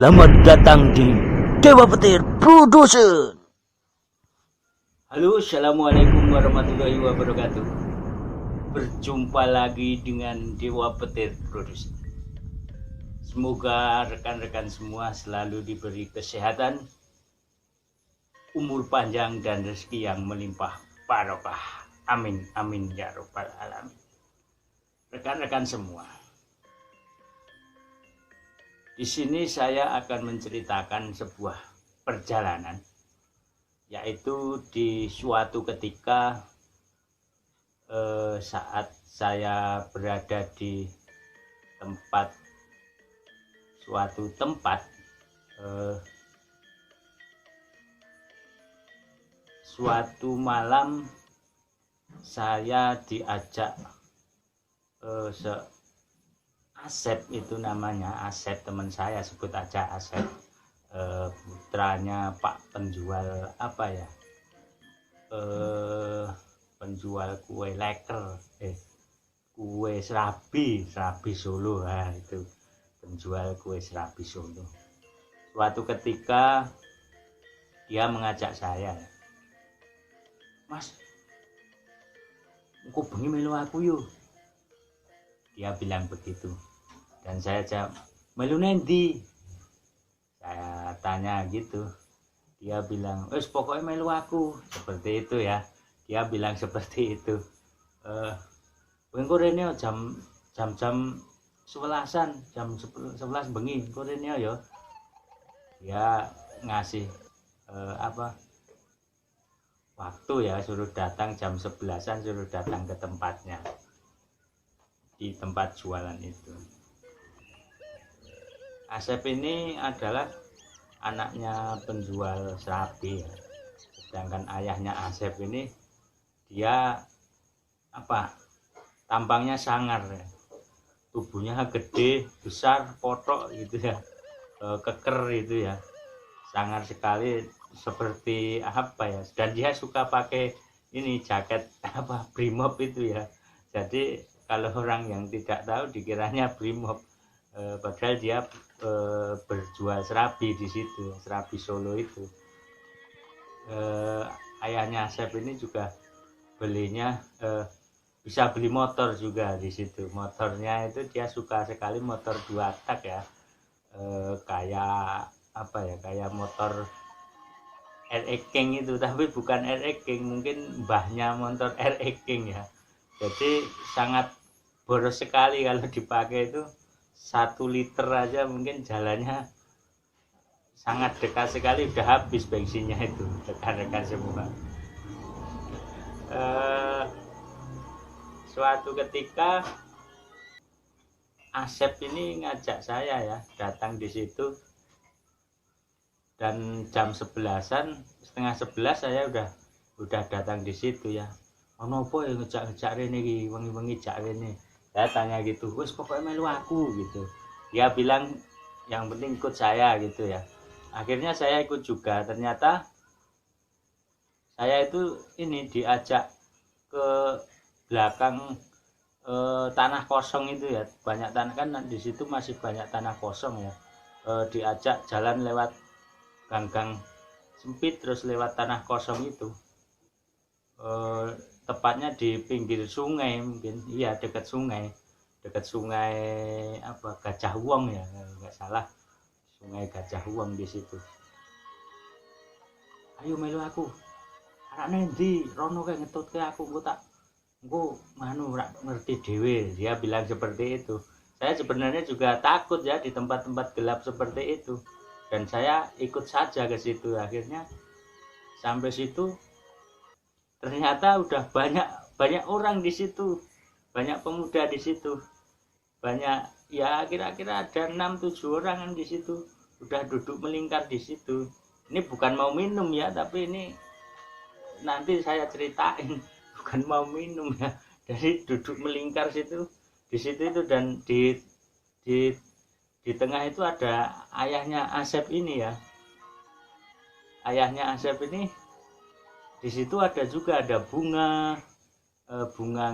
Selamat datang di Dewa Petir Production. Halo, assalamualaikum warahmatullahi wabarakatuh. Berjumpa lagi dengan Dewa Petir Production. Semoga rekan-rekan semua selalu diberi kesehatan, umur panjang dan rezeki yang melimpah barokah. Amin amin ya robbal alamin. Rekan-rekan semua, di sini saya akan menceritakan sebuah perjalanan, yaitu di suatu ketika saat saya berada di suatu tempat, suatu malam saya diajak Asep, itu namanya Asep, teman saya, sebut aja Asep, putranya Pak penjual penjual kue leker, kue serabi Solo, itu penjual kue serabi Solo. Suatu ketika dia mengajak saya, "Mas, engko bengi melu aku yuk," dia bilang begitu. Dan saya jawab, "Melu nendi?" Saya tanya gitu. Dia bilang, pokoknya melu aku." Seperti itu ya. Dia bilang seperti itu. Engko rene jam 11-an, jam 11 bengi, engko rene ya. Dia ngasih waktu ya, suruh datang jam 11-an, suruh datang ke tempatnya, di tempat jualan itu. Asep ini adalah anaknya penjual serabi ya. Sedangkan ayahnya Asep ini, dia tampangnya sangar ya. Tubuhnya gede, besar, potok gitu ya, keker itu ya, sangar sekali, seperti dan dia suka pakai ini jaket brimob itu ya. Jadi kalau orang yang tidak tahu dikiranya brimob, padahal dia berjual serabi di situ, serabi Solo itu. Ayahnya Asep ini juga belinya bisa beli motor juga di situ. Motornya itu dia suka sekali, motor 2 tak ya, kayak kayak motor RX King itu, tapi bukan RX King, mungkin mbahnya motor RX King ya. Jadi sangat boros sekali kalau dipakai itu. 1 liter aja mungkin jalannya sangat dekat sekali, udah habis bensinnya itu, rekan-rekan semua. Suatu ketika Asep ini ngajak saya ya datang di situ, dan jam 11-an, setengah 11 saya udah datang di situ ya. "Ono apa ya ngejak-ngejak rene iki, wengi-wengi jak rene?" Saya tanya gitu. "Wis pokoknya melu aku," gitu. Dia bilang yang penting ikut saya gitu ya. Akhirnya saya ikut juga. Ternyata saya itu ini diajak ke belakang tanah kosong itu ya. Banyak tanah kan di situ, masih banyak tanah kosong ya. Diajak jalan lewat gang-gang sempit, terus lewat tanah kosong itu. Tepatnya di pinggir sungai, mungkin iya, dekat sungai Gajah Wong ya, nggak salah, Sungai Gajah Wong di situ. "Ayo melu aku, anak nendi rono kayak ngetut ke aku, engko manu rak ngerti dhewe," dia bilang seperti itu. Saya sebenarnya juga takut ya di tempat-tempat gelap seperti itu, dan saya ikut saja ke situ. Akhirnya sampai situ, ternyata udah banyak orang di situ, banyak pemuda di situ, banyak ya, kira-kira ada 6-7 orang di situ, udah duduk melingkar di situ. Ini bukan mau minum ya, tapi ini nanti saya ceritain, bukan mau minum ya. Jadi duduk melingkar di situ itu, dan di tengah itu ada ayahnya Asep ini ya. Ayahnya Asep ini di situ ada bunga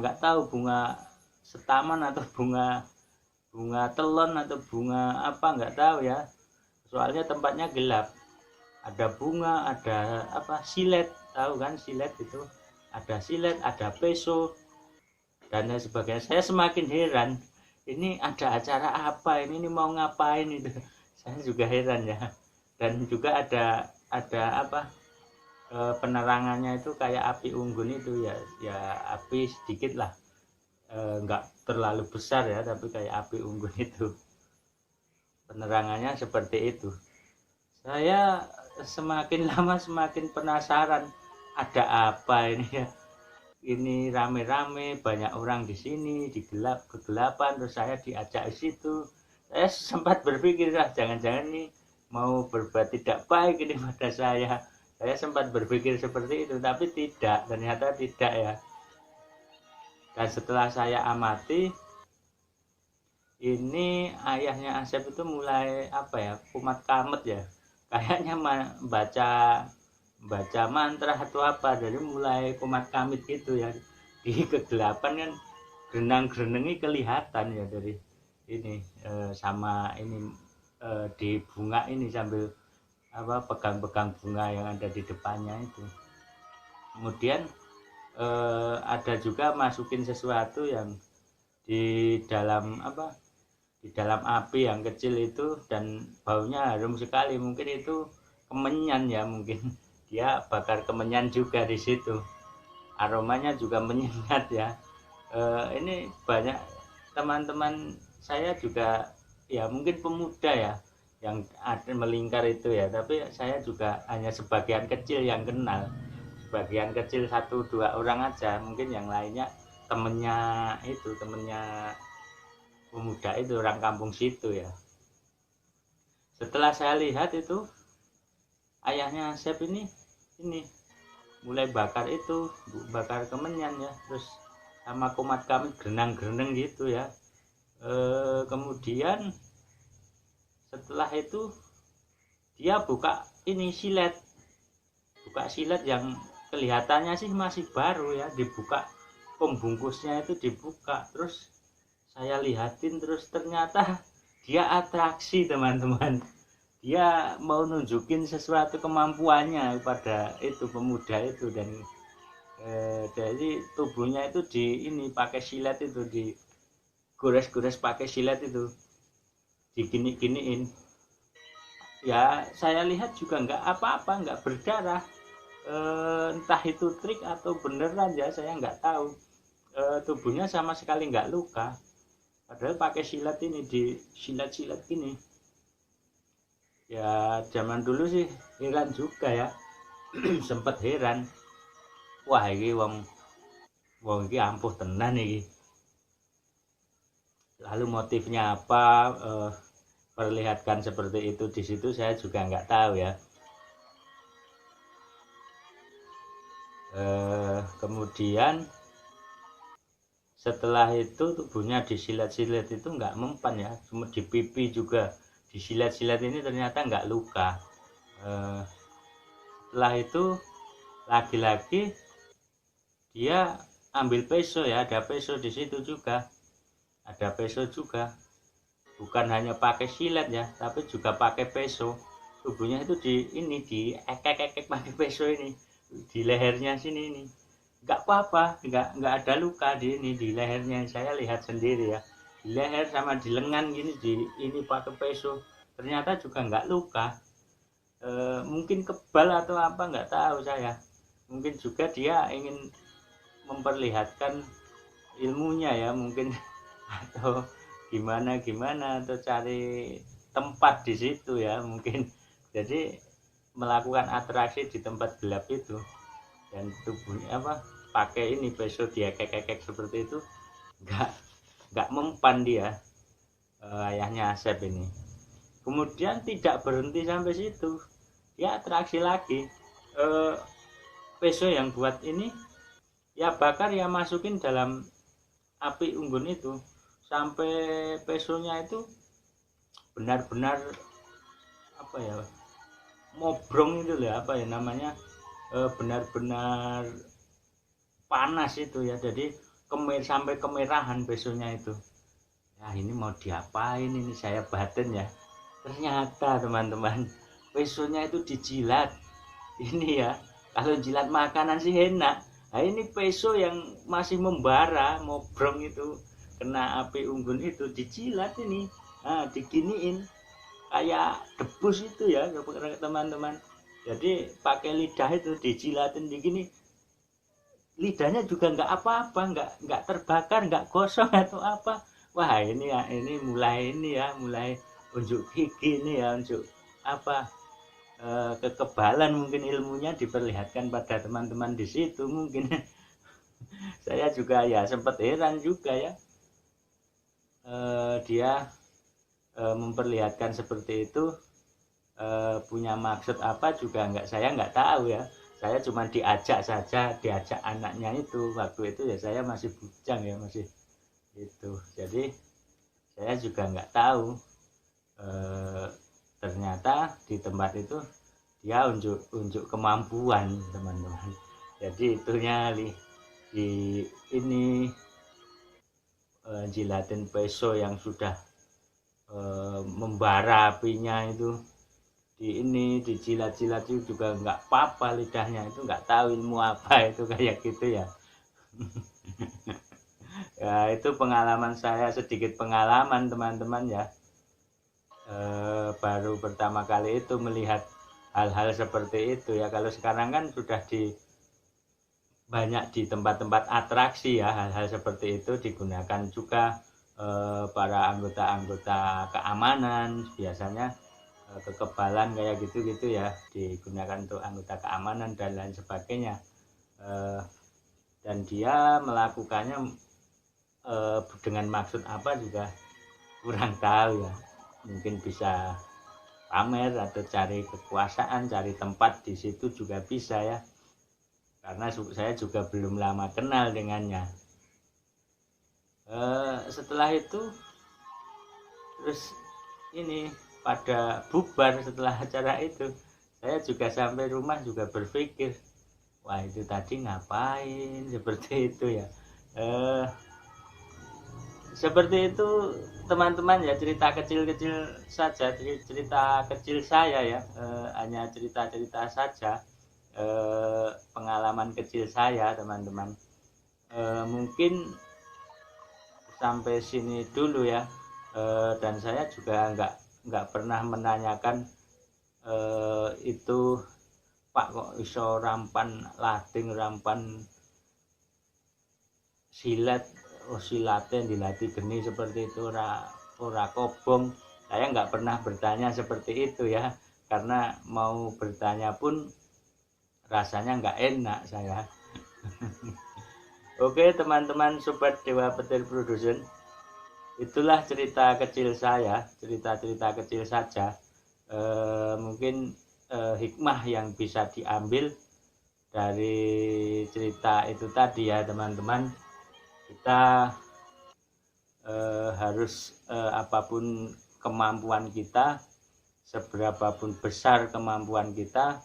nggak tahu, bunga setaman atau bunga telon atau bunga apa nggak tahu ya. soalnya tempatnya gelap, ada bunga, ada apa, silet, tahu kan silet itu, ada silet, ada peso dan lain sebagainya. Saya semakin heran, ini ada acara apa ini mau ngapain itu. Saya juga heran ya. Dan juga ada apa, penerangannya itu kayak api unggun itu ya, ya api sedikit lah, nggak terlalu besar ya, tapi kayak api unggun itu penerangannya seperti itu. Saya semakin lama semakin penasaran, ada apa ini ya, ini rame-rame banyak orang di sini, di kegelapan, terus saya diajak ke situ. Saya sempat berpikir lah, jangan-jangan nih mau berbuat tidak baik ini pada saya sempat berpikir seperti itu, tapi tidak, ternyata tidak ya. Dan setelah saya amati, ini ayahnya Asep itu mulai apa ya, kumat kamet ya, kayaknya baca mantra atau apa, jadi mulai kumat kamit gitu ya. Di kegelapan kan gerenang-gerenengi kelihatan ya dari ini, sama ini, di bunga ini sambil apa, pegang-pegang bunga yang ada di depannya itu. Kemudian ada juga masukin sesuatu yang di dalam apa, di dalam api yang kecil itu, dan baunya harum sekali, mungkin itu kemenyan ya, mungkin dia bakar kemenyan juga di situ, aromanya juga menyengat ya. Ini banyak teman-teman saya juga ya, mungkin pemuda ya yang ada melingkar itu ya, tapi saya juga hanya sebagian kecil yang kenal, sebagian kecil 1-2 orang aja, mungkin yang lainnya temennya pemuda itu, orang kampung situ ya. Setelah saya lihat itu ayahnya Asep ini mulai bakar itu, bakar kemenyan ya, terus sama kumat kami gerenang-gereneng gitu ya. Kemudian setelah itu dia buka ini silet yang kelihatannya sih masih baru ya, dibuka pembungkusnya itu, dibuka, terus saya lihatin, terus ternyata dia atraksi teman-teman, dia mau nunjukin sesuatu kemampuannya pada itu pemuda itu. Dan jadi tubuhnya itu di ini pakai silet itu, digores-gores pakai silet itu, digini-giniin ya. Saya lihat juga nggak apa-apa, nggak berdarah, entah itu trik atau beneran ya, saya nggak tahu. Tubuhnya sama sekali nggak luka, padahal pakai silet ini, di silet-silet gini ya. Zaman dulu sih heran juga ya. Sempet heran, wah ini wong ini ampuh tenan ini. Lalu motifnya apa, perlihatkan seperti itu di situ, saya juga nggak tahu ya. Kemudian setelah itu tubuhnya disilet-silet itu nggak mempan ya, cuma di pipi juga disilet-silet ini, ternyata nggak luka. Setelah itu lagi-lagi dia ambil peso ya, ada peso di situ juga, ada peso juga, bukan hanya pakai silet ya, tapi juga pakai peso. Tubuhnya itu di ekek pakai peso ini, di lehernya sini ini. Nggak apa-apa, nggak ada luka di lehernya, saya lihat sendiri ya, di leher sama di lengan gini, di ini pakai peso, ternyata juga nggak luka. Mungkin kebal atau apa nggak tahu saya, mungkin juga dia ingin memperlihatkan ilmunya ya mungkin, atau gimana atau cari tempat di situ ya mungkin, jadi melakukan atraksi di tempat gelap itu. Dan tubuhnya apa, pakai ini peso dia kekek seperti itu, nggak mempan dia, ayahnya Asep ini. Kemudian tidak berhenti sampai situ, dia atraksi lagi, peso yang buat ini ya bakar ya, masukin dalam api unggun itu, sampai pesonya itu benar-benar apa ya, mobrong itu lah, apa ya namanya, benar-benar panas itu ya, jadi sampai kemerahan pesonya itu. Ya ini mau diapain ini, saya batin ya, Ternyata teman-teman, pesonya itu dijilat. Ini ya, kalau jilat makanan sih enak. Nah ini peso yang masih membara, mobrong itu, kena api unggun itu, dijilat ini. Nah, diginiin kayak debus itu ya teman-teman. Jadi pakai lidah itu dijilatin begini, lidahnya juga nggak apa-apa, nggak terbakar, nggak gosong atau apa. Wah ini ya, mulai unjuk gigi ini ya, unjuk apa, kekebalan mungkin ilmunya diperlihatkan pada teman-teman di situ mungkin. Saya juga ya sempat heran juga ya, dia memperlihatkan seperti itu, punya maksud apa juga saya nggak tahu ya. Saya cuma diajak saja, diajak anaknya itu, waktu itu ya saya masih bujang ya, masih itu. Jadi saya juga nggak tahu, ternyata di tempat itu dia unjuk kemampuan teman-teman. Jadi itunya di ini, jilatin peso yang sudah membara apinya itu, di ini dijilat-jilat itu juga nggak apa-apa lidahnya, itu nggak tahu ilmu apa itu kayak gitu ya. Ya itu pengalaman saya, sedikit pengalaman teman-teman ya, baru pertama kali itu melihat hal-hal seperti itu ya. Kalau sekarang kan sudah banyak di tempat-tempat atraksi ya, hal-hal seperti itu digunakan juga para anggota keamanan biasanya. Kekebalan kayak gitu-gitu ya digunakan untuk anggota keamanan dan lain sebagainya, dan dia melakukannya dengan maksud apa juga kurang tahu ya. Mungkin bisa pamer atau cari kekuasaan, cari tempat di situ juga bisa ya, karena saya juga belum lama kenal dengannya. Setelah itu terus ini pada bubar setelah acara itu, saya juga sampai rumah juga berpikir, wah itu tadi ngapain seperti itu ya. Seperti itu teman-teman ya, cerita kecil-kecil saja, cerita kecil saya ya, hanya cerita-cerita saja, pengalaman kecil saya teman-teman. Mungkin sampai sini dulu ya, dan saya juga nggak pernah menanyakan itu, Pak kok iso rampan lading, rampan silat, silatnya dilatih geni seperti itu, ora kobong. Saya nggak pernah bertanya seperti itu ya, karena mau bertanya pun rasanya nggak enak saya. Oke teman-teman sobat Dewa Petir Production, itulah cerita kecil saya, cerita-cerita kecil saja. Mungkin hikmah yang bisa diambil dari cerita itu tadi ya teman-teman. Kita harus, apapun kemampuan kita, seberapapun besar kemampuan kita,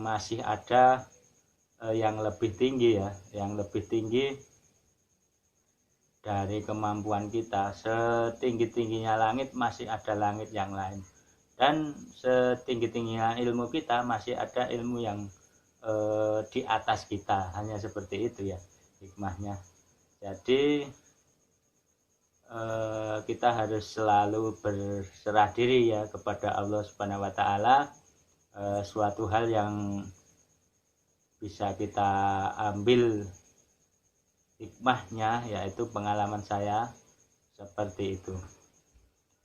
masih ada yang lebih tinggi ya, yang lebih tinggi dari kemampuan kita. Setinggi-tingginya langit masih ada langit yang lain, dan setinggi-tingginya ilmu kita masih ada ilmu yang di atas kita. Hanya seperti itu ya hikmahnya. Jadi kita harus selalu berserah diri ya kepada Allah Subhanahu wa Ta'ala. Suatu hal yang bisa kita ambil hikmahnya yaitu pengalaman saya seperti itu.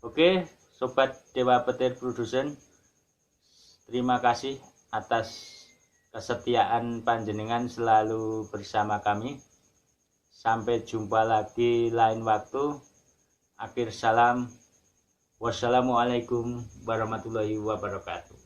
Oke sobat Dewa Petir Production, terima kasih atas kesetiaan panjenengan selalu bersama kami. Sampai jumpa lagi lain waktu. Akhir salam, wassalamualaikum warahmatullahi wabarakatuh.